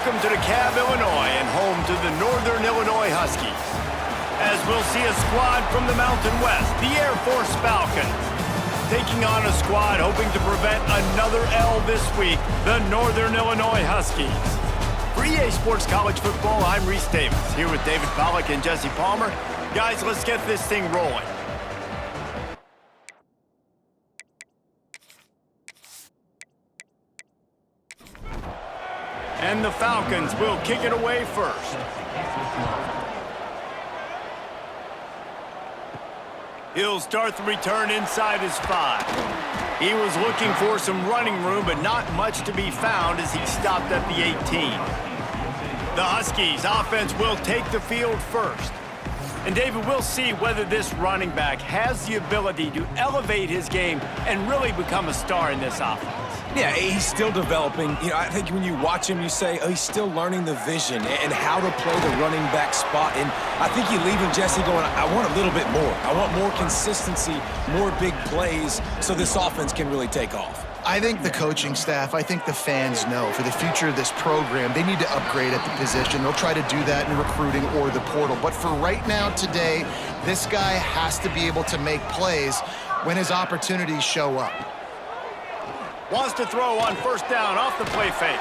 Welcome to DeKalb, Illinois, and home to the Northern Illinois Huskies. As we'll see a squad from the Mountain West, the Air Force Falcons, taking on a squad hoping to prevent another L this week, the Northern Illinois Huskies. For EA Sports College Football, I'm Reese Davis, here with David Pollack and Jesse Palmer. Guys, let's get this thing rolling. And the Falcons will kick it away first. He'll start the return inside his 5. He was looking for some running room, but not much to be found as he stopped at the 18. The Huskies offense will take the field first. And David, we'll see whether this running back has the ability to elevate his game and really become a star in this offense. Yeah, he's still developing. You know, I think when you watch him, you say, oh, he's still learning the vision and how to play the running back spot. And I think you leave him, Jesse, going, I want a little bit more. I want more consistency, more big plays, so this offense can really take off. I think the coaching staff, I think the fans know for the future of this program, they need to upgrade at the position. They'll try to do that in recruiting or the portal. But for right now, today, this guy has to be able to make plays when his opportunities show up. Wants to throw on first down off the play fake.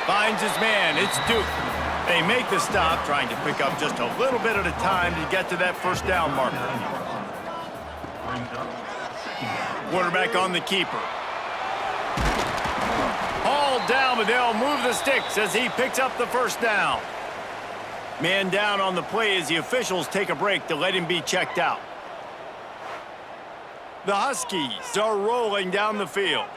Finds his man. It's Duke. They make the stop, trying to pick up just a little bit at a time to get to that first down marker. Quarterback on the keeper. Hauled down, but they'll move the sticks as he picks up the first down. Man down on the play as the officials take a break to let him be checked out. The Huskies are rolling down the field.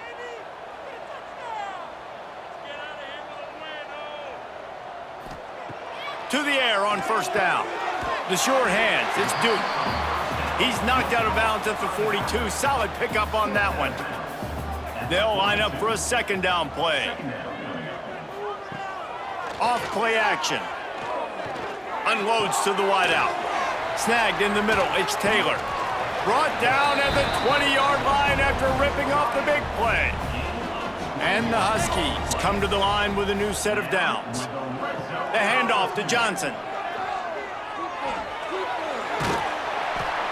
To the air on first down. The short hands, it's Duke. He's knocked out of bounds at the 42. Solid pickup on that one. They'll line up for a second down play. Off play action. Unloads to the wideout. Snagged in the middle, it's Taylor. Brought down at the 20-yard line after ripping off the big play. And the Huskies come to the line with a new set of downs. The handoff to Johnson.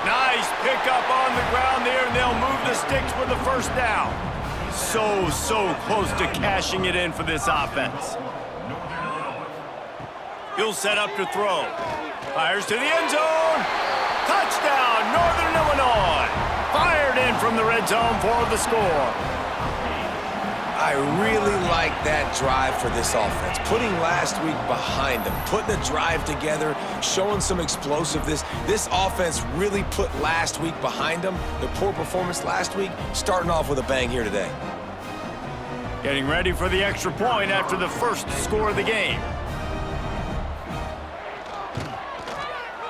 Nice pickup on the ground there, and they'll move the sticks with the first down. So close to cashing it in for this offense. He'll set up to throw. Fires to the end zone. Touchdown, Northern Illinois. Fired in from the red zone for the score. I really like that drive for this offense. Putting last week behind them, putting the drive together, showing some explosiveness. This offense really put last week behind them. The poor performance last week, starting off with a bang here today. Getting ready for the extra point after the first score of the game.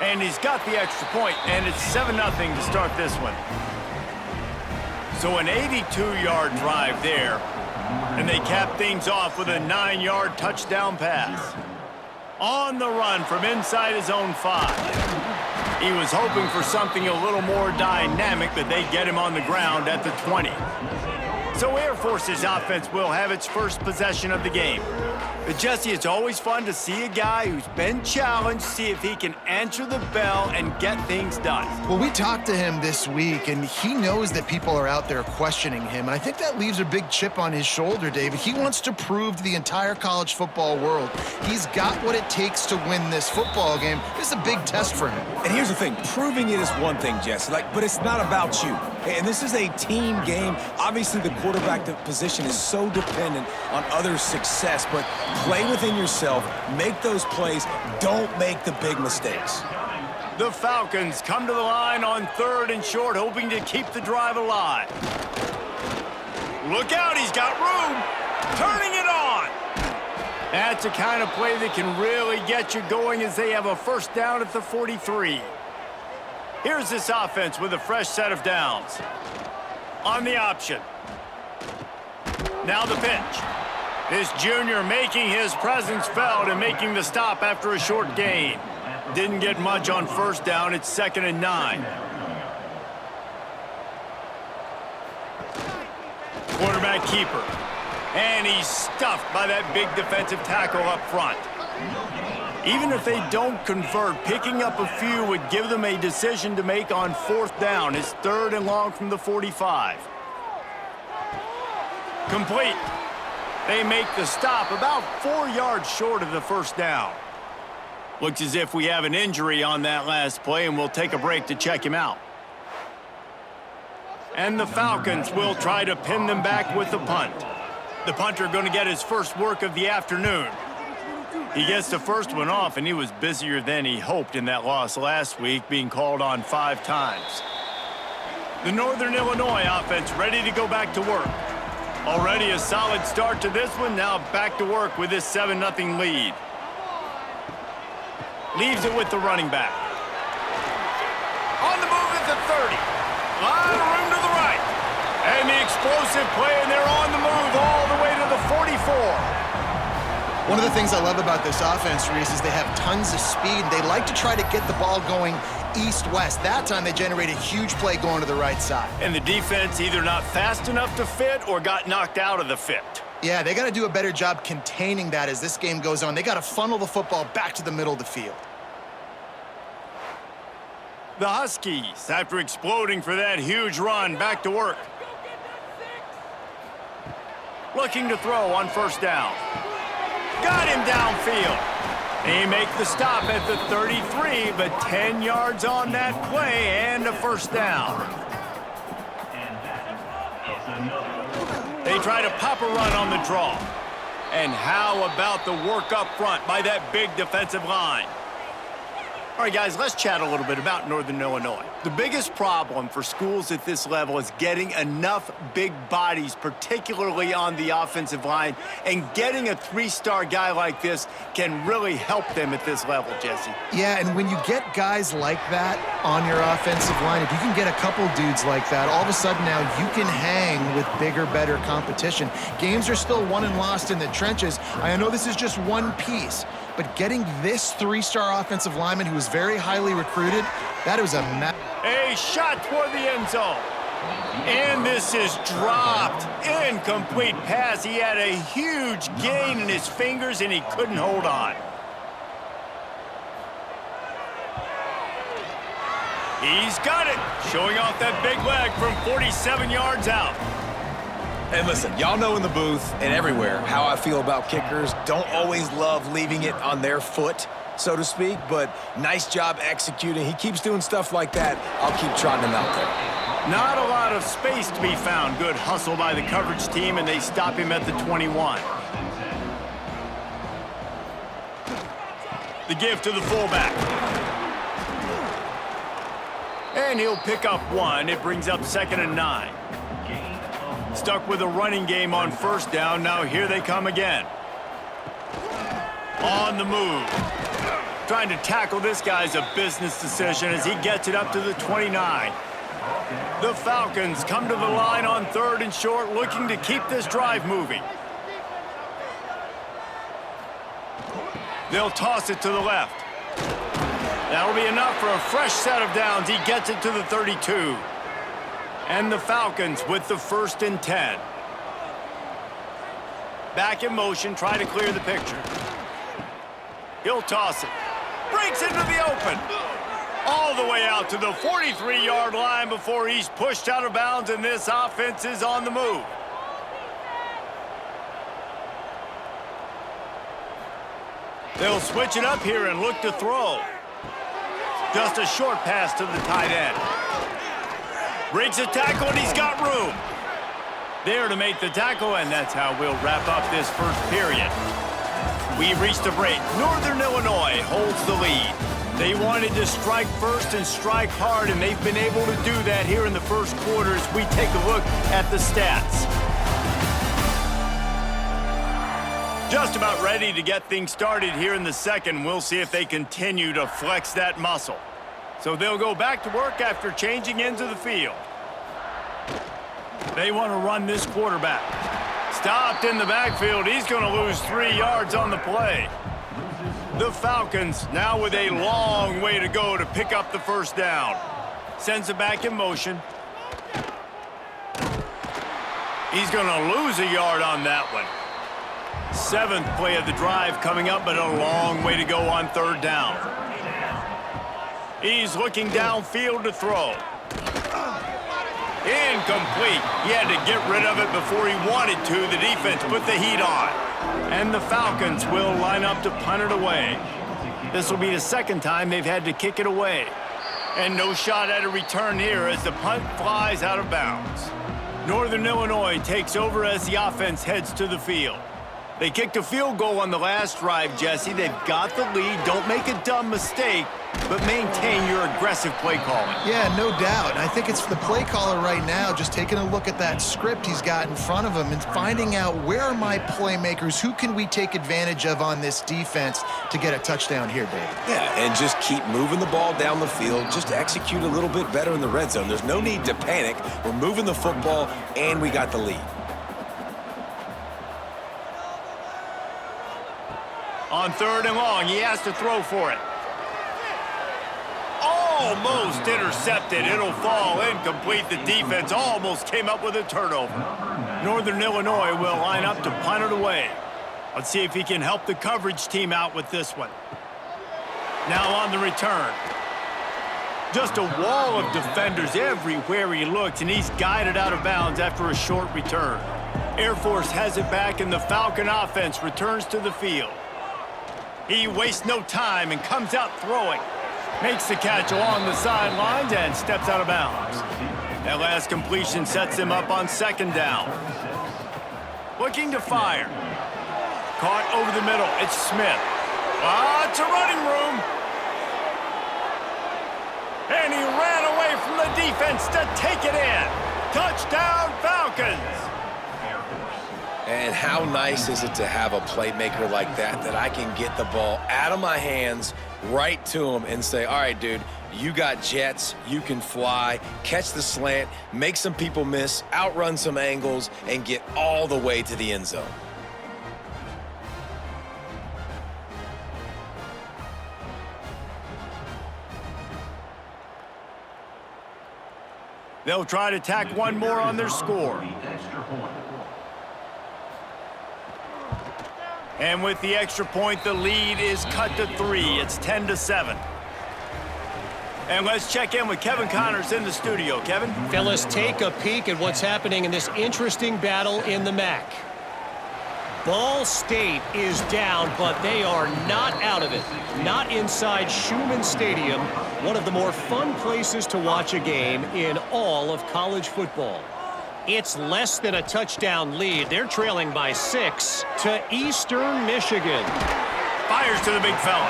And he's got the extra point, and it's 7-0 to start this one. So an 82-yard drive there. And they cap things off with a 9-yard touchdown pass. On the run from inside his own 5. He was hoping for something a little more dynamic, but they get him on the ground at the 20. So Air Force's offense will have its first possession of the game. But Jesse, it's always fun to see a guy who's been challenged, see if he can answer the bell and get things done. Well, we talked to him this week, and he knows that people are out there questioning him, and I think that leaves a big chip on his shoulder, David. He wants to prove to the entire college football world he's got what it takes to win this football game. This is a big test for him. And here's the thing, proving it is one thing, Jesse, but it's not about you. And this is a team game. Obviously, the quarterback position is so dependent on others' success, but play within yourself, make those plays, don't make the big mistakes. The Falcons come to the line on 3rd and short, hoping to keep the drive alive. Look out, he's got room. Turning it on. That's a kind of play that can really get you going as they have a first down at the 43. Here's this offense with a fresh set of downs. On the option. Now the pitch. This junior making his presence felt and making the stop after a short gain. Didn't get much on first down. It's 2nd and 9. Quarterback keeper. And he's stuffed by that big defensive tackle up front. Even if they don't convert, picking up a few would give them a decision to make on 4th down. It's 3rd and long from the 45. Complete. They make the stop about 4 yards short of the 1st down. Looks as if we have an injury on that last play, and we'll take a break to check him out. And the Falcons will try to pin them back with the punt. The punter going to get his first work of the afternoon. He gets the first one off, and he was busier than he hoped in that loss last week, being called on 5 times. The Northern Illinois offense ready to go back to work. Already a solid start to this one, now back to work with this 7-0 lead. Leaves it with the running back. On the move at the 30. Lot of room to the right. And the explosive play, and they're on the move all the way to the 44. One of the things I love about this offense, Reese, is they have tons of speed. They like to try to get the ball going east-west. That time they generate a huge play going to the right side. And the defense either not fast enough to fit or got knocked out of the fit. Yeah, they got to do a better job containing that as this game goes on. They got to funnel the football back to the middle of the field. The Huskies, after exploding for that huge run, back to work. Looking to throw on 1st down. Got him downfield. They make the stop at the 33, but 10 yards on that play and a 1st down. They try to pop a run on the draw. And how about the work up front by that big defensive line? All right, guys, let's chat a little bit about Northern Illinois. The biggest problem for schools at this level is getting enough big bodies, particularly on the offensive line, and getting a 3-star guy like this can really help them at this level, Jesse. Yeah, and when you get guys like that on your offensive line, if you can get a couple dudes like that, all of a sudden now you can hang with bigger, better competition. Games are still won and lost in the trenches. I know this is just one piece, but getting this 3-star offensive lineman who is very highly recruited, that was a shot toward the end zone. And this is dropped. Incomplete pass. He had a huge gain in his fingers, and he couldn't hold on. He's got it. Showing off that big leg from 47 yards out. And listen, y'all know in the booth and everywhere how I feel about kickers. Don't always love leaving it on their foot, so to speak, but nice job executing. He keeps doing stuff like that. I'll keep trotting him out there. Not a lot of space to be found. Good hustle by the coverage team, and they stop him at the 21. The give to the fullback. And he'll pick up 1. It brings up 2nd and 9. Stuck with a running game on 1st down. Now here they come again. On the move. Trying to tackle this guy's a business decision as he gets it up to the 29. The Falcons come to the line on 3rd and short, looking to keep this drive moving. They'll toss it to the left. That'll be enough for a fresh set of downs. He gets it to the 32. And the Falcons with the 1st and 10. Back in motion, try to clear the picture. He'll toss it. Breaks into the open. All the way out to the 43-yard line before he's pushed out of bounds, and this offense is on the move. They'll switch it up here and look to throw. Just a short pass to the tight end. Breaks a tackle, and he's got room. There to make the tackle, and that's how we'll wrap up this first period. We've reached a break. Northern Illinois holds the lead. They wanted to strike first and strike hard, and they've been able to do that here in the first quarter as we take a look at the stats. Just about ready to get things started here in the second. We'll see if they continue to flex that muscle. So they'll go back to work after changing into the field. They want to run this quarterback. Stopped in the backfield. He's going to lose 3 yards on the play. The Falcons now with a long way to go to pick up the 1st down. Sends it back in motion. He's going to lose a yard on that one. 7th play of the drive coming up, but a long way to go on 3rd down. He's looking downfield to throw. Incomplete. He had to get rid of it before he wanted to. The defense put the heat on. And the Falcons will line up to punt it away. This will be the 2nd time they've had to kick it away. And no shot at a return here as the punt flies out of bounds. Northern Illinois takes over as the offense heads to the field. They kicked a field goal on the last drive, Jesse. They've got the lead. Don't make a dumb mistake, but maintain your aggressive play calling. Yeah, no doubt. And I think it's the play caller right now just taking a look at that script he's got in front of him and finding out where are my playmakers, who can we take advantage of on this defense to get a touchdown here, David. Yeah, and just keep moving the ball down the field. Just execute a little bit better in the red zone. There's no need to panic. We're moving the football, and we got the lead. On 3rd and long, he has to throw for it. Almost intercepted. It'll fall incomplete. The defense almost came up with a turnover. Northern Illinois will line up to punt it away. Let's see if he can help the coverage team out with this one. Now on the return. Just a wall of defenders everywhere he looks, and he's guided out of bounds after a short return. Air Force has it back, and the Falcon offense returns to the field. He wastes no time and comes out throwing. Makes the catch along the sidelines and steps out of bounds. That last completion sets him up on 2nd down. Looking to fire. Caught over the middle. It's Smith. Lots of running room. And he ran away from the defense to take it in. Touchdown, Falcons. And how nice is it to have a playmaker like that I can get the ball out of my hands right to him and say, all right, dude, you got jets, you can fly, catch the slant, make some people miss, outrun some angles, and get all the way to the end zone. They'll try to tack one more on their score. And with the extra point, the lead is cut to 3. It's 10-7. And let's check in with Kevin Connors in the studio. Kevin? Fellas, take a peek at what's happening in this interesting battle in the MAC. Ball State is down, but they are not out of it. Not inside Schumann Stadium, one of the more fun places to watch a game in all of college football. It's less than a touchdown lead. They're trailing by 6 to Eastern Michigan. Fires to the big fella.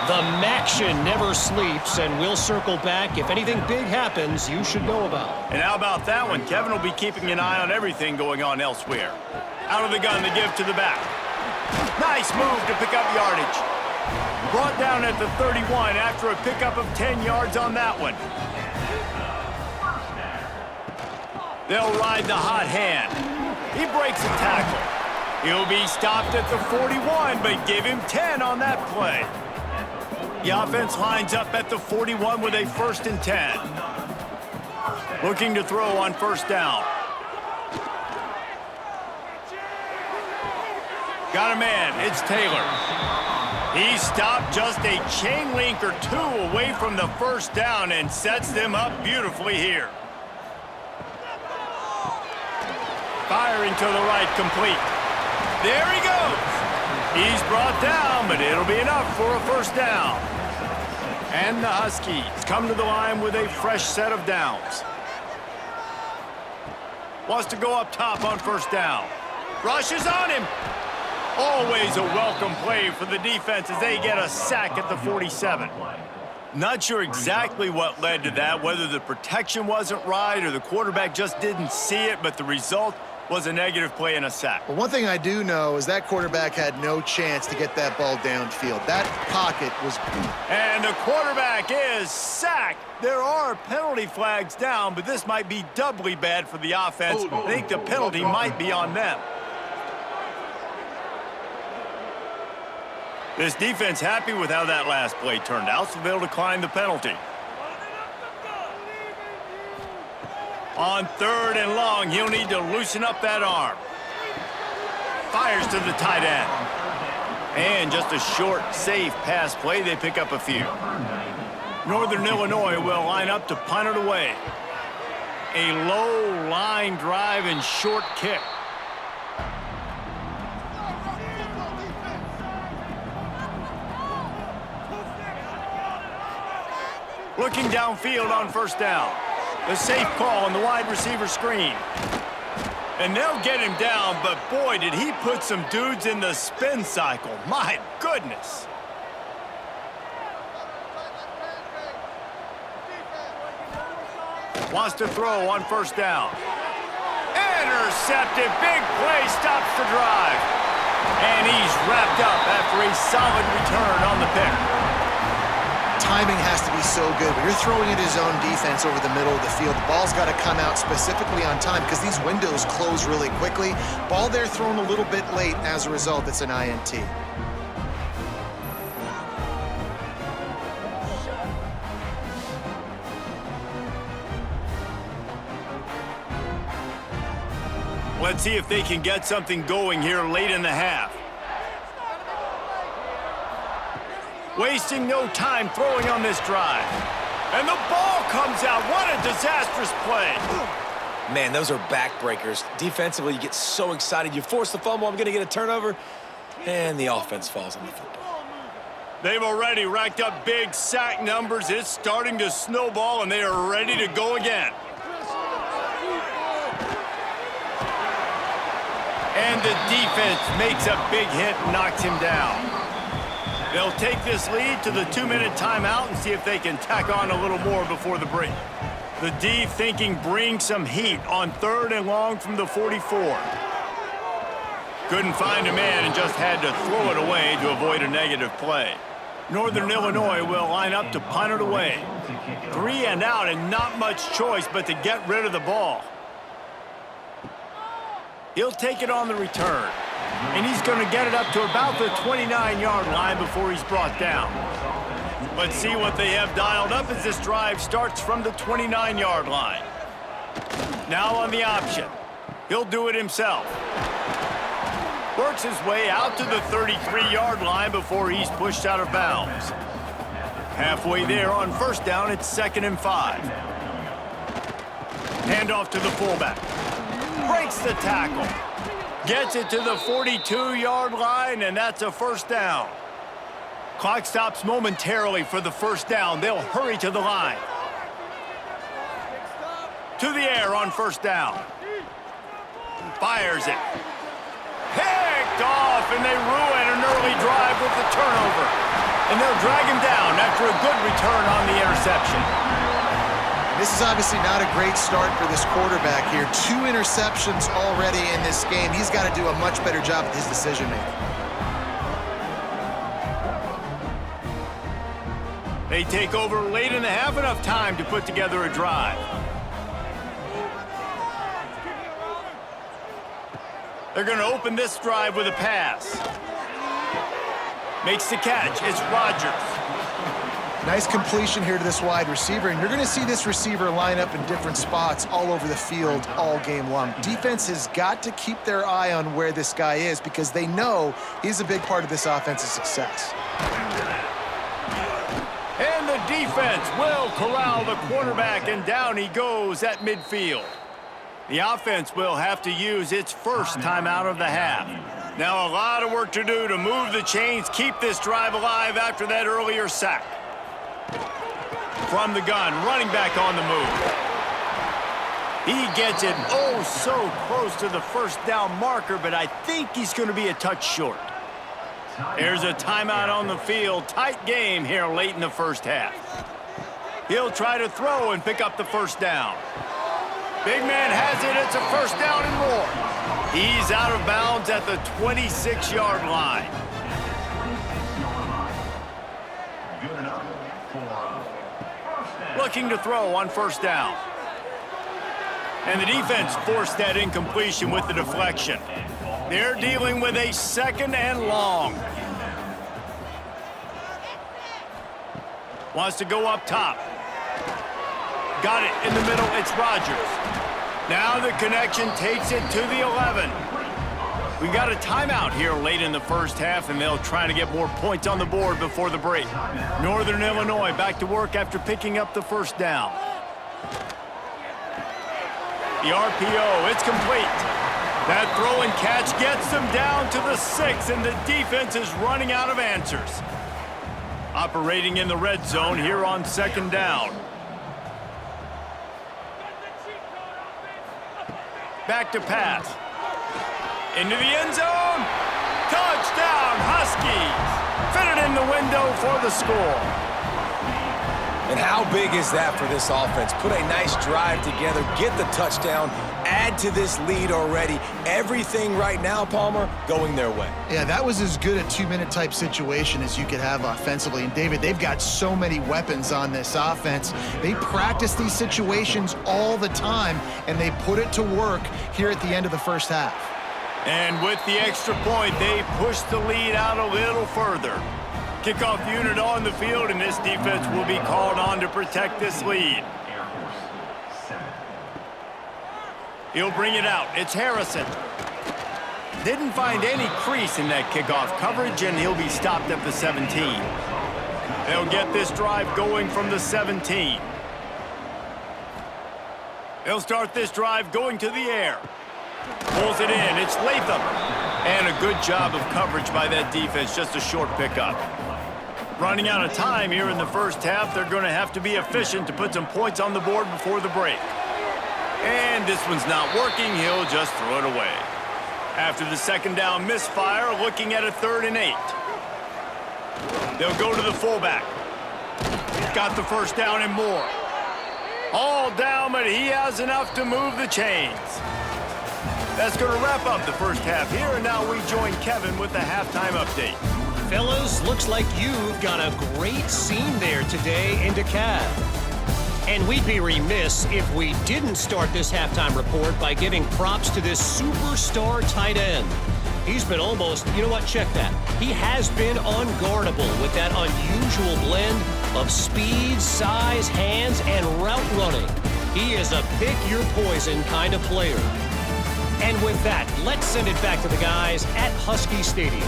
The Maction never sleeps, and we'll circle back. If anything big happens, you should know about. And how about that one? Kevin will be keeping an eye on everything going on elsewhere. Out of the gun to give to the back. Nice move to pick up yardage. Brought down at the 31 after a pickup of 10 yards on that one. They'll ride the hot hand. He breaks a tackle. He'll be stopped at the 41, but give him 10 on that play. The offense lines up at the 41 with a 1st and 10. Looking to throw on 1st down. Got a man. It's Taylor. He stopped just a chain link or 2 away from the 1st down and sets them up beautifully here. Firing to the right, complete. There he goes. He's brought down, but it'll be enough for a 1st down. And the Huskies come to the line with a fresh set of downs. Wants to go up top on 1st down. Rushes on him. Always a welcome play for the defense as they get a sack at the 47. Not sure exactly what led to that, whether the protection wasn't right or the quarterback just didn't see it, but the result was a negative play and a sack. Well, one thing I do know is that quarterback had no chance to get that ball downfield. That pocket was beat. And the quarterback is sacked. There are penalty flags down, but this might be doubly bad for the offense. I think the penalty might be on them. This defense happy with how that last play turned out, so they'll decline the penalty. On 3rd and long, he'll need to loosen up that arm. Fires to the tight end. And just a short, safe pass play. They pick up a few. Northern Illinois will line up to punt it away. A low line drive and short kick. Looking downfield on 1st down. The safe call on the wide receiver screen. And they'll get him down, but boy, did he put some dudes in the spin cycle. My goodness. Wants to throw on 1st down. Intercepted. Big play stops the drive. And he's wrapped up after a solid return on the pick. Timing has to be so good. When you're throwing at his own defense over the middle of the field, the ball's got to come out specifically on time because these windows close really quickly. Ball there thrown a little bit late. As a result, it's an INT. Let's see if they can get something going here late in the half. Wasting no time throwing on this drive. And the ball comes out. What a disastrous play. Man, those are backbreakers. Defensively, you get so excited. You force the fumble, I'm going to get a turnover, and the offense falls on the football. They've already racked up big sack numbers. It's starting to snowball, and they are ready to go again. And the defense makes a big hit and knocks him down. They'll take this lead to the 2-minute timeout and see if they can tack on a little more before the break. The D thinking bring some heat on 3rd and long from the 44. Couldn't find a man and just had to throw it away to avoid a negative play. Northern Illinois will line up to punt it away. 3 and out and not much choice but to get rid of the ball. He'll take it on the return. And he's going to get it up to about the 29-yard line before he's brought down. Let's see what they have dialed up as this drive starts from the 29-yard line. Now on the option. He'll do it himself. Works his way out to the 33-yard line before he's pushed out of bounds. Halfway there on 1st down, it's 2nd and 5. Handoff to the fullback. Breaks the tackle. Gets it to the 42-yard line, and that's a 1st down. Clock stops momentarily for the 1st down. They'll hurry to the line. To the air on 1st down. Fires it. Picked off, and they ruin an early drive with the turnover. And they'll drag him down after a good return on the interception. This is obviously not a great start for this quarterback here. 2 interceptions already in this game. He's got to do a much better job with his decision-making. They take over late in the half, enough time to put together a drive. They're going to open this drive with a pass. Makes the catch. It's Rodgers. Nice completion here to this wide receiver, and you're going to see this receiver line up in different spots all over the field all game long. Defense has got to keep their eye on where this guy is because they know he's a big part of this offense's success. And the defense will corral the quarterback, and down he goes at midfield. The offense will have to use its first timeout of the half. Now a lot of work to do to move the chains, keep this drive alive after that earlier sack. From the gun, running back on the move. He gets it oh so close to the 1st down marker, but I think he's going to be a touch short. There's a timeout on the field. Tight game here late in the 1st half. He'll try to throw and pick up the 1st down. Big man has it. It's a 1st down and more. He's out of bounds at the 26-yard line. Looking to throw on 1st down. And the defense forced that incompletion with the deflection. They're dealing with a 2nd and long. Wants to go up top. Got it in the middle. It's Rodgers. Now the connection takes it to the 11. We've got a timeout here late in the first half, and they'll try to get more points on the board before the break. Northern Illinois back to work after picking up the first down. The RPO, it's complete. That throw and catch gets them down to the 6, and the defense is running out of answers. Operating in the red zone here on second down. Back to pass. Into the end zone. Touchdown, Huskies. Fit it in the window for the score. And how big is that for this offense? Put a nice drive together, get the touchdown, add to this lead already. Everything right now, Palmer, going their way. Yeah, that was as good a two-minute type situation as you could have offensively. And David, they've got so many weapons on this offense. They practice these situations all the time, and they put it to work here at the end of the first half. And with the extra point, they push the lead out a little further. Kickoff unit on the field, and this defense will be called on to protect this lead. He'll bring it out. It's Harrison. Didn't find any crease in that kickoff coverage, and he'll be stopped at the 17. They'll get this drive going from the 17. They'll start this drive going to the air. Pulls it in. It's Latham. And a good job of coverage by that defense. Just a short pickup. Running out of time here in the first half. They're going to have to be efficient to put some points on the board before the break. And this one's not working. He'll just throw it away. After the second down misfire, looking at a 3rd and 8. They'll go to the fullback. Got the first down and more. All down, but he has enough to move the chains. That's going to wrap up the first half here, and now we join Kevin with the halftime update. Fellas, looks like you've got a great scene there today in DeKalb. And we'd be remiss if we didn't start this halftime report by giving props to this superstar tight end. He's been almost, you know what, check that. He has been unguardable with that unusual blend of speed, size, hands, and route running. He is a pick-your-poison kind of player. And with that, let's send it back to the guys at Husky Stadium.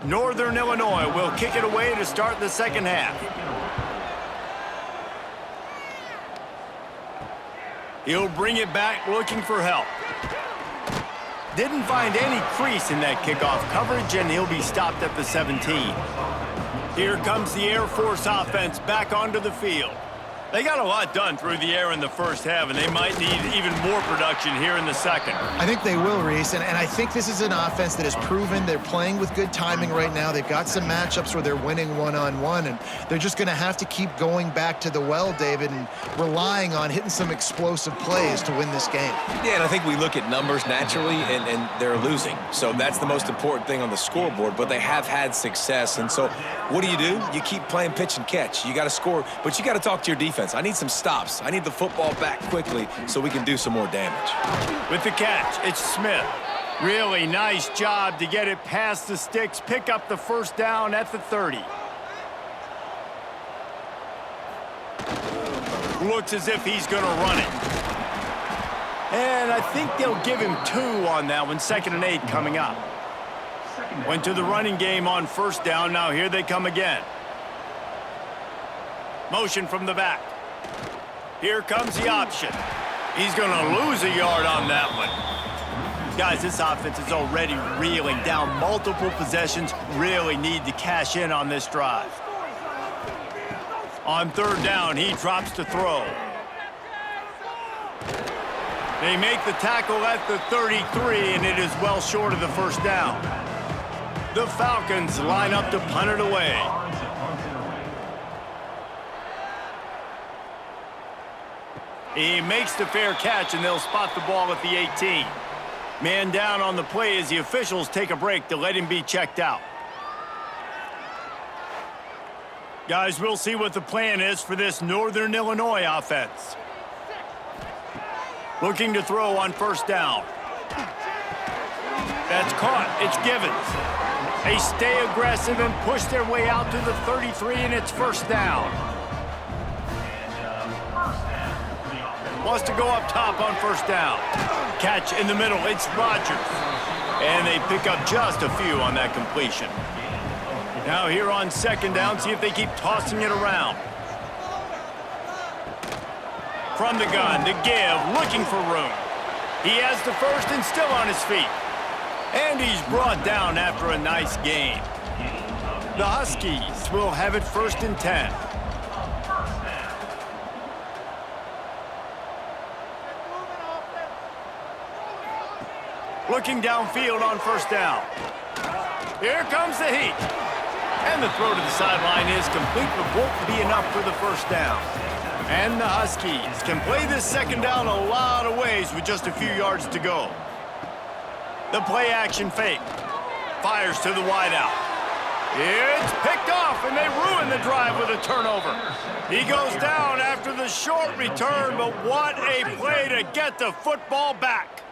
Northern Illinois will kick it away to start the second half. He'll bring it back looking for help. Didn't find any crease in that kickoff coverage, and he'll be stopped at the 17. Here comes the Air Force offense back onto the field. They got a lot done through the air in the first half, and they might need even more production here in the second. I think they will, Reese, and I think this is an offense that has proven they're playing with good timing right now. They've got some matchups where they're winning one-on-one, and they're just going to have to keep going back to the well, David, and relying on hitting some explosive plays to win this game. Yeah, and I think we look at numbers naturally, and they're losing. So that's the most important thing on the scoreboard, but they have had success. And so what do? You keep playing pitch and catch. You got to score, but you got to talk to your defense. I need some stops. I need the football back quickly so we can do some more damage. With the catch, it's Smith. Really nice job to get it past the sticks, pick up the first down at the 30. Looks as if he's going to run it. And I think they'll give him 2 on that one, 2nd and 8 coming up. Went to the running game on first down. Now here they come again. Motion from the back. Here comes the option. He's going to lose a yard on that one. Guys, this offense is already reeling down multiple possessions. Really need to cash in on this drive. On third down, he drops to throw. They make the tackle at the 33, and it is well short of the first down. The Falcons line up to punt it away. He makes the fair catch, and they'll spot the ball at the 18. Man down on the play as the officials take a break to let him be checked out. Guys, we'll see what the plan is for this Northern Illinois offense. Looking to throw on first down. That's caught. It's Givens. They stay aggressive and push their way out to the 33, and it's first down. Wants to go up top on first down. Catch in the middle. It's Rodgers. And they pick up just a few on that completion. Now here on second down, see if they keep tossing it around. From the gun, to give, looking for room. He has the first and still on his feet. And he's brought down after a nice gain. The Huskies will have it first and 10. Looking downfield on first down. Here comes the heat. And the throw to the sideline is complete, but won't be enough for the first down. And the Huskies can play this second down a lot of ways with just a few yards to go. The play action fake. Fires to the wideout. It's picked off, and they ruin the drive with a turnover. He goes down after the short return, but what a play to get the football back.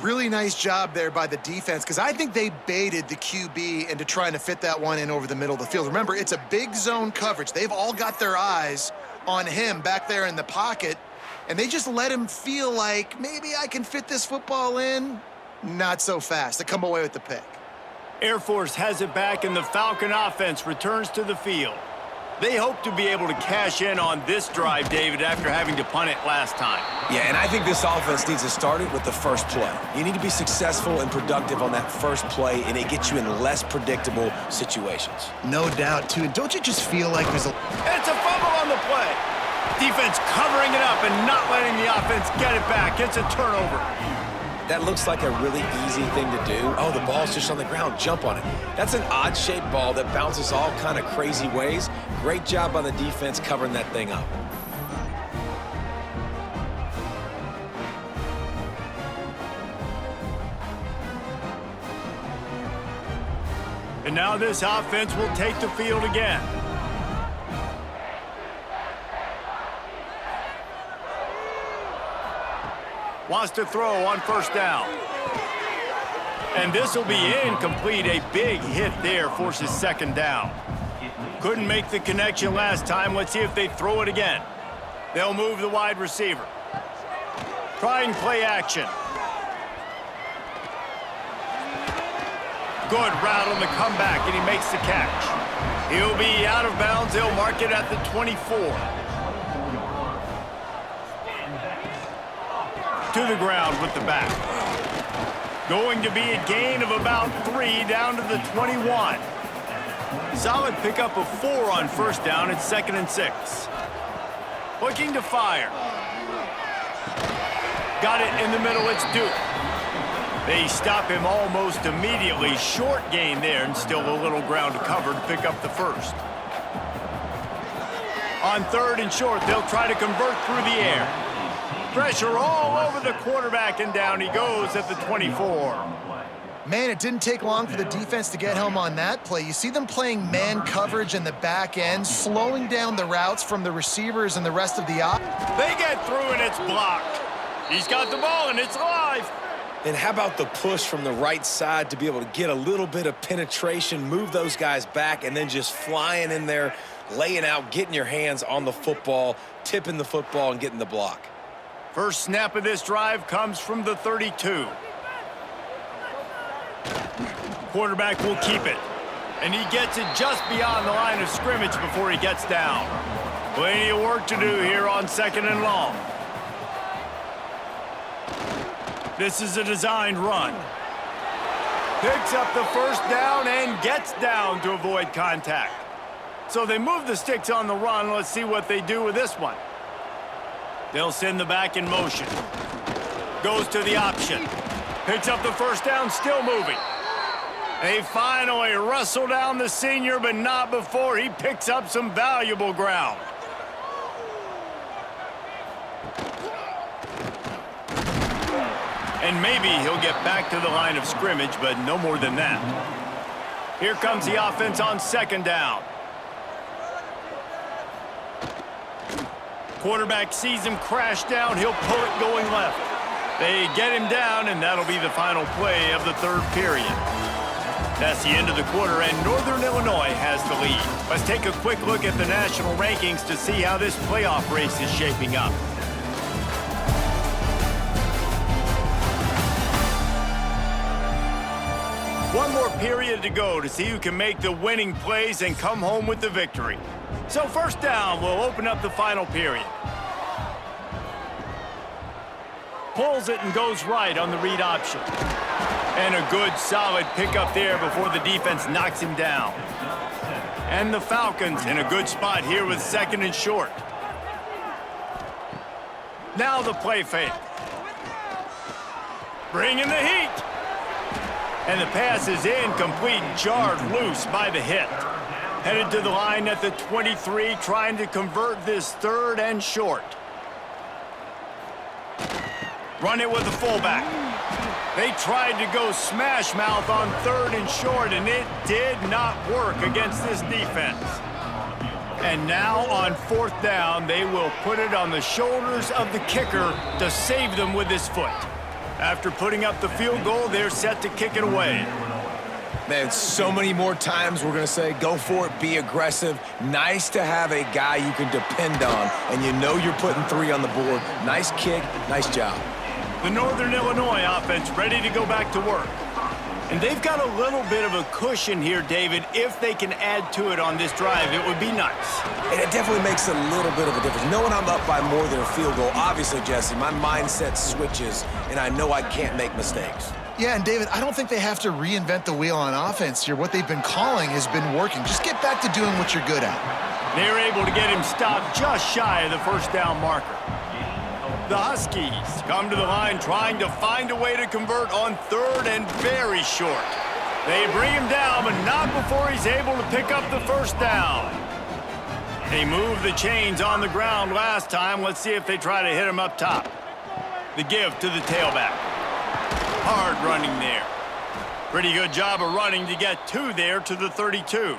Really nice job there by the defense, because I think they baited the QB into trying to fit that one in over the middle of the field. Remember, it's a big zone coverage. They've all got their eyes on him back there in the pocket, and they just let him feel like, maybe I can fit this football in. Not so fast. They come away with the pick. Air Force has it back, and the Falcon offense returns to the field. They hope to be able to cash in on this drive, David, after having to punt it last time. Yeah, and I think this offense needs to start it with the first play. You need to be successful and productive on that first play, and it gets you in less predictable situations. No doubt, too. And don't you just feel like there's a... It's a fumble on the play. Defense covering it up and not letting the offense get it back. It's a turnover. That looks like a really easy thing to do. Oh, the ball's just on the ground. Jump on it. That's an odd-shaped ball that bounces all kind of crazy ways. Great job by the defense covering that thing up. And now this offense will take the field again. Wants to throw on first down. And this will be incomplete. A big hit there forces second down. Couldn't make the connection last time. Let's see if they throw it again. They'll move the wide receiver. Trying play action. Good route on the comeback, and he makes the catch. He'll be out of bounds. They'll mark it at the 24. To the ground with the back. Going to be a gain of about 3 down to the 21. Solid pickup of 4 on first down. It's 2nd and 6. Looking to fire. Got it in the middle. It's Duke. They stop him almost immediately. Short gain there, and still a little ground to cover to pick up the first. On 3rd and short, they'll try to convert through the air. Pressure all over the quarterback, and down he goes at the 24. Man, it didn't take long for the defense to get home on that play. You see them playing man coverage in the back end, slowing down the routes from the receivers and the rest of the They get through, and it's blocked. He's got the ball, and it's alive. And how about the push from the right side to be able to get a little bit of penetration, move those guys back, and then just flying in there, laying out, getting your hands on the football, tipping the football, and getting the block. First snap of this drive comes from the 32. Quarterback will keep it. And he gets it just beyond the line of scrimmage before he gets down. Plenty of work to do here on 2nd and long. This is a designed run. Picks up the first down and gets down to avoid contact. So they move the sticks on the run. Let's see what they do with this one. They'll send the back in motion. Goes to the option. Picks up the first down, still moving. They finally wrestle down the senior, but not before he picks up some valuable ground. And maybe he'll get back to the line of scrimmage, but no more than that. Here comes the offense on 2nd down. Quarterback sees him crash down. He'll pull it going left. They get him down, and that'll be the final play of the third period. That's the end of the quarter, and Northern Illinois has the lead. Let's take a quick look at the national rankings to see how this playoff race is shaping up. One more period to go to see who can make the winning plays and come home with the victory. So first down, we'll open up the final period. Pulls it and goes right on the read option. And a good, solid pickup there before the defense knocks him down. And the Falcons in a good spot here with 2nd and short. Now the play fake. Bringing the heat. And the pass is incomplete, jarred loose by the hit. Headed to the line at the 23, trying to convert this 3rd and short. Run it with the fullback. They tried to go smash mouth on 3rd and short, and it did not work against this defense. And now on 4th down, they will put it on the shoulders of the kicker to save them with his foot. After putting up the field goal, they're set to kick it away. Man, so many more times we're going to say, go for it, be aggressive. Nice to have a guy you can depend on, and you know you're putting 3 on the board. Nice kick, nice job. The Northern Illinois offense ready to go back to work. And they've got a little bit of a cushion here, David. If they can add to it on this drive, it would be nice. And it definitely makes a little bit of a difference. Knowing I'm up by more than a field goal, obviously, Jesse, my mindset switches, and I know I can't make mistakes. Yeah, and David, I don't think they have to reinvent the wheel on offense here. What they've been calling has been working. Just get back to doing what you're good at. They're able to get him stopped just shy of the first down marker. The Huskies come to the line trying to find a way to convert on 3rd and very short. They bring him down, but not before he's able to pick up the first down. They moved the chains on the ground last time. Let's see if they try to hit him up top. The give to the tailback. Hard running there. Pretty good job of running to get 2 there to the 32.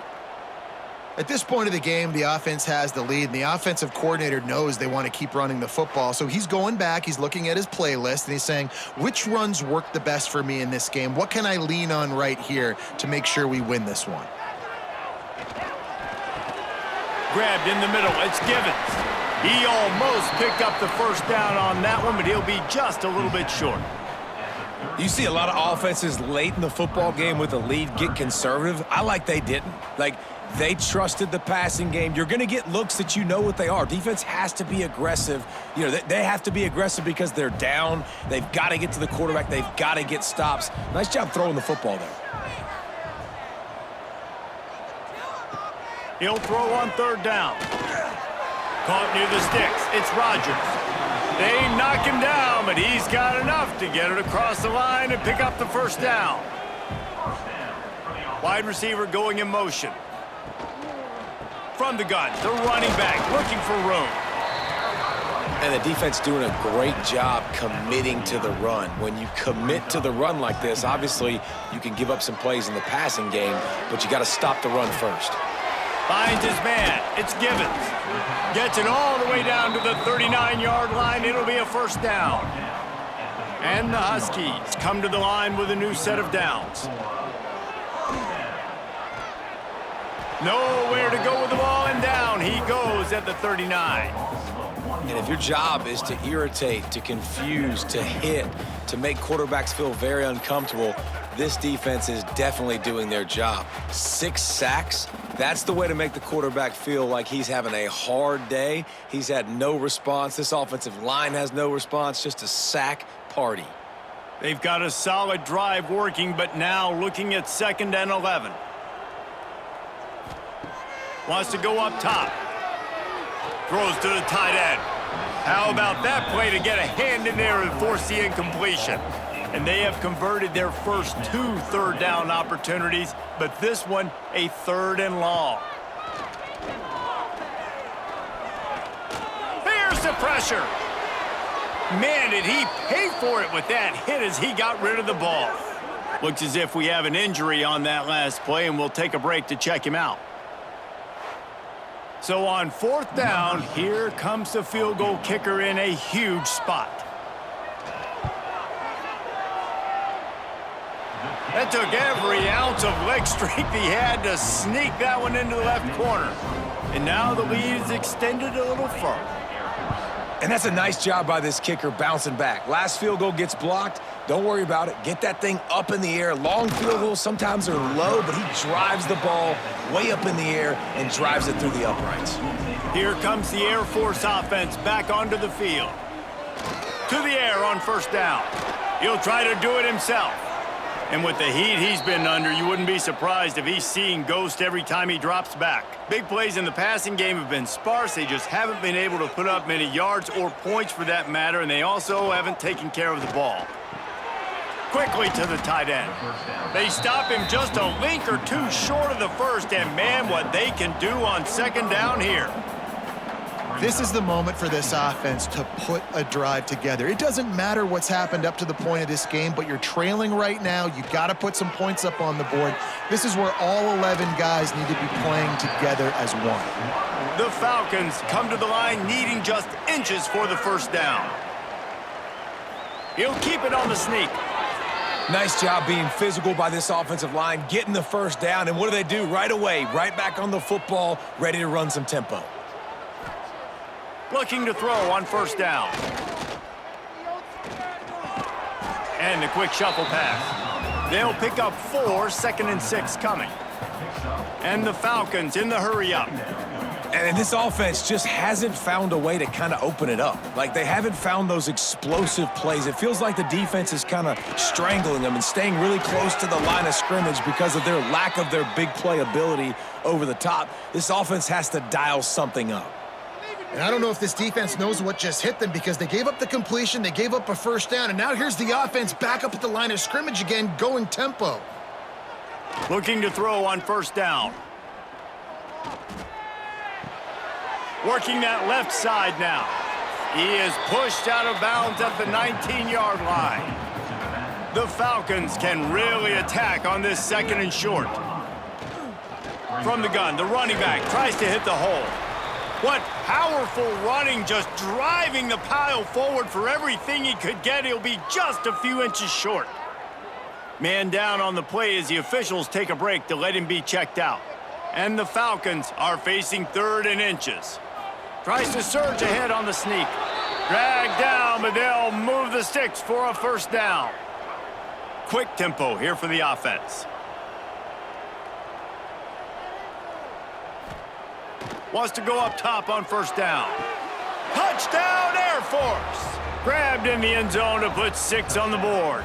At this point of the game, the offense has the lead, and the offensive coordinator knows they want to keep running the football. So he's going back, he's looking at his playlist, and he's saying, which runs work the best for me in this game? What can I lean on right here to make sure we win this one? Grabbed in the middle, it's Givens. He almost picked up the first down on that one, but he'll be just a little bit short. You see a lot of offenses late in the football game with a lead get conservative. I like they didn't. They trusted the passing game. You're going to get looks that you know what they are. Defense has to be aggressive. You know, they have to be aggressive because they're down. They've got to get to the quarterback. They've got to get stops. Nice job throwing the football there. He'll throw on 3rd down. Caught near the sticks. It's Rodgers. They knock him down, but he's got enough to get it across the line and pick up the first down. Wide receiver going in motion. From the gun, the running back looking for room. And the defense doing a great job committing to the run. When you commit to the run like this, obviously you can give up some plays in the passing game, but you got to stop the run first. Finds his man. It's Givens. Gets it all the way down to the 39-yard line. It'll be a first down. And the Huskies come to the line with a new set of downs. Nowhere to go with the ball, and down he goes at the 39. And if your job is to irritate, to confuse, to hit, to make quarterbacks feel very uncomfortable, this defense is definitely doing their job. 6 sacks, that's the way to make the quarterback feel like he's having a hard day. He's had no response. This offensive line has no response, just a sack party. They've got a solid drive working, but now looking at 2nd and 11. Wants to go up top. Throws to the tight end. How about that play to get a hand in there and force the incompletion? And they have converted their first 2 third down opportunities, but this one a 3rd and long. Here's the pressure. Man, did he pay for it with that hit as he got rid of the ball. Looks as if we have an injury on that last play, and we'll take a break to check him out. So on 4th down, here comes the field goal kicker in a huge spot. That took every ounce of leg strength he had to sneak that one into the left corner. And now the lead is extended a little further. And that's a nice job by this kicker bouncing back. Last field goal gets blocked. Don't worry about it. Get that thing up in the air. Long field goals sometimes are low, but he drives the ball way up in the air and drives it through the uprights. Here comes the Air Force offense back onto the field. To the air on first down. He'll try to do it himself. And with the heat he's been under, you wouldn't be surprised if he's seeing ghost every time he drops back. Big plays in the passing game have been sparse. They just haven't been able to put up many yards or points for that matter, and they also haven't taken care of the ball. Quickly to the tight end. They stop him just a link or two short of the first, and man, what they can do on second down here. This is the moment for this offense to put a drive together. It doesn't matter what's happened up to the point of this game, but you're trailing right now. You got to put some points up on the board. This is where all 11 guys need to be playing together as one. The Falcons come to the line needing just inches for the first down. He'll keep it on the sneak. Nice job being physical by this offensive line, getting the first down. And what do? Right away, right back on the football, ready to run some tempo. Looking to throw on first down. And the quick shuffle pass. They'll pick up 4, 2nd and 6 coming. And the Falcons in the hurry up. And this offense just hasn't found a way to kind of open it up. Like, they haven't found those explosive plays. It feels like the defense is kind of strangling them and staying really close to the line of scrimmage because of their lack of their big play ability over the top. This offense has to dial something up. And I don't know if this defense knows what just hit them because they gave up the completion, they gave up a first down, and now here's the offense back up at the line of scrimmage again, going tempo. Looking to throw on first down. Working that left side now. He is pushed out of bounds at the 19-yard line. The Falcons can really attack on this 2nd and short. From the gun, the running back tries to hit the hole. What powerful running, just driving the pile forward for everything he could get. He'll be just a few inches short. Man down on the play as the officials take a break to let him be checked out. And the Falcons are facing 3rd and inches. Tries to surge ahead on the sneak. Dragged down, but they'll move the sticks for a first down. Quick tempo here for the offense. Wants to go up top on first down. Touchdown, Air Force! Grabbed in the end zone to put 6 on the board.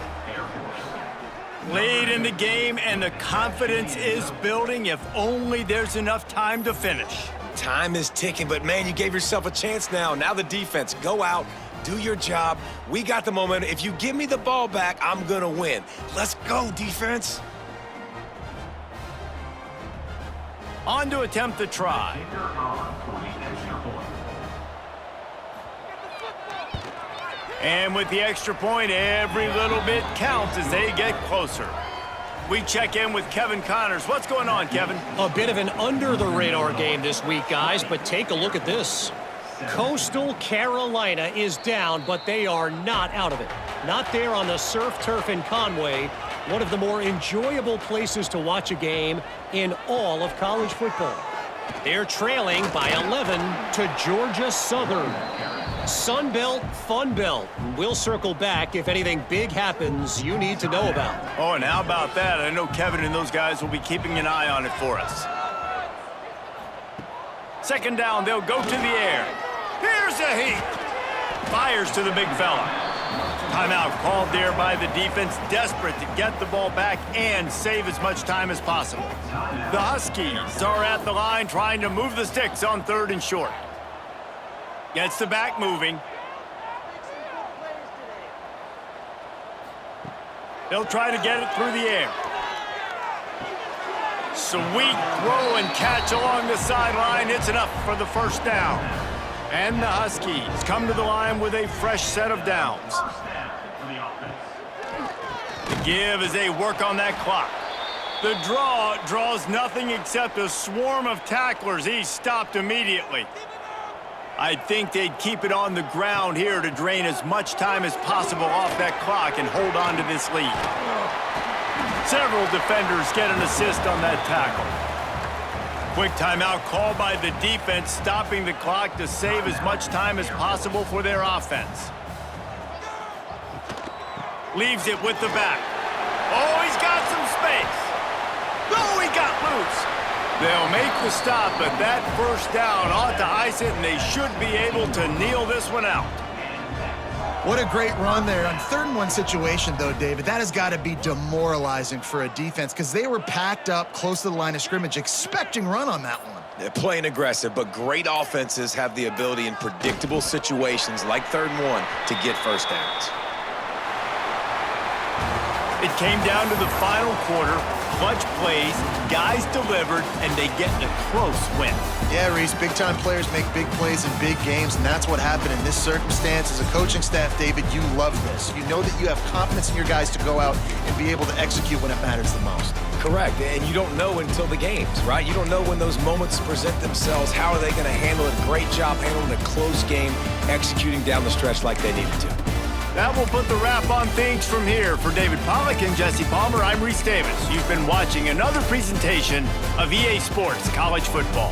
Late in the game, and the confidence is building if only there's enough time to finish. Time is ticking, but man, you gave yourself a chance now. Now the defense, go out, do your job. We got the momentum. If you give me the ball back, I'm gonna win. Let's go, defense. On to attempt the try. And with the extra point, every little bit counts as they get closer. We check in with Kevin Connors. What's going on, Kevin? A bit of an under-the-radar game this week, guys, but take a look at this. Coastal Carolina is down, but they are not out of it. Not there on the surf turf in Conway, one of the more enjoyable places to watch a game in all of college football. They're trailing by 11 to Georgia Southern. Sun Belt, Fun Belt. We'll circle back if anything big happens you need to know about. Oh, and how about that? I know Kevin and those guys will be keeping an eye on it for us. 2nd down, they'll go to the air. Here's a heat. Fires to the big fella. Timeout called there by the defense, desperate to get the ball back and save as much time as possible. The Huskies are at the line trying to move the sticks on 3rd and short. Gets the back moving. They'll try to get it through the air. Sweet throw and catch along the sideline. It's enough for the first down. And the Huskies come to the line with a fresh set of downs. The give as they work on that clock. The draw draws nothing except a swarm of tacklers. He's stopped immediately. I think they'd keep it on the ground here to drain as much time as possible off that clock and hold on to this lead. Several defenders get an assist on that tackle. Quick timeout called by the defense, stopping the clock to save as much time as possible for their offense. Leaves it with the back. Oh, he's got some space. Oh, he got loose. They'll make the stop, but that first down ought to ice it, and they should be able to kneel this one out. What a great run there. On 3rd and 1 situation, though, David, that has got to be demoralizing for a defense because they were packed up close to the line of scrimmage, expecting run on that one. They're playing aggressive, but great offenses have the ability in predictable situations like 3rd and 1 to get first downs. It came down to the final quarter. Clutch plays, guys delivered, and they get a close win. Yeah, Reese, big-time players make big plays in big games, and that's what happened in this circumstance. As a coaching staff, David, you love this. You know that you have confidence in your guys to go out and be able to execute when it matters the most. Correct, and you don't know until the games, right? You don't know when those moments present themselves. How are they going to handle it? Great job handling a close game, executing down the stretch like they needed to. That will put the wrap on things from here. For David Pollack and Jesse Palmer, I'm Reese Davis. You've been watching another presentation of EA Sports College Football.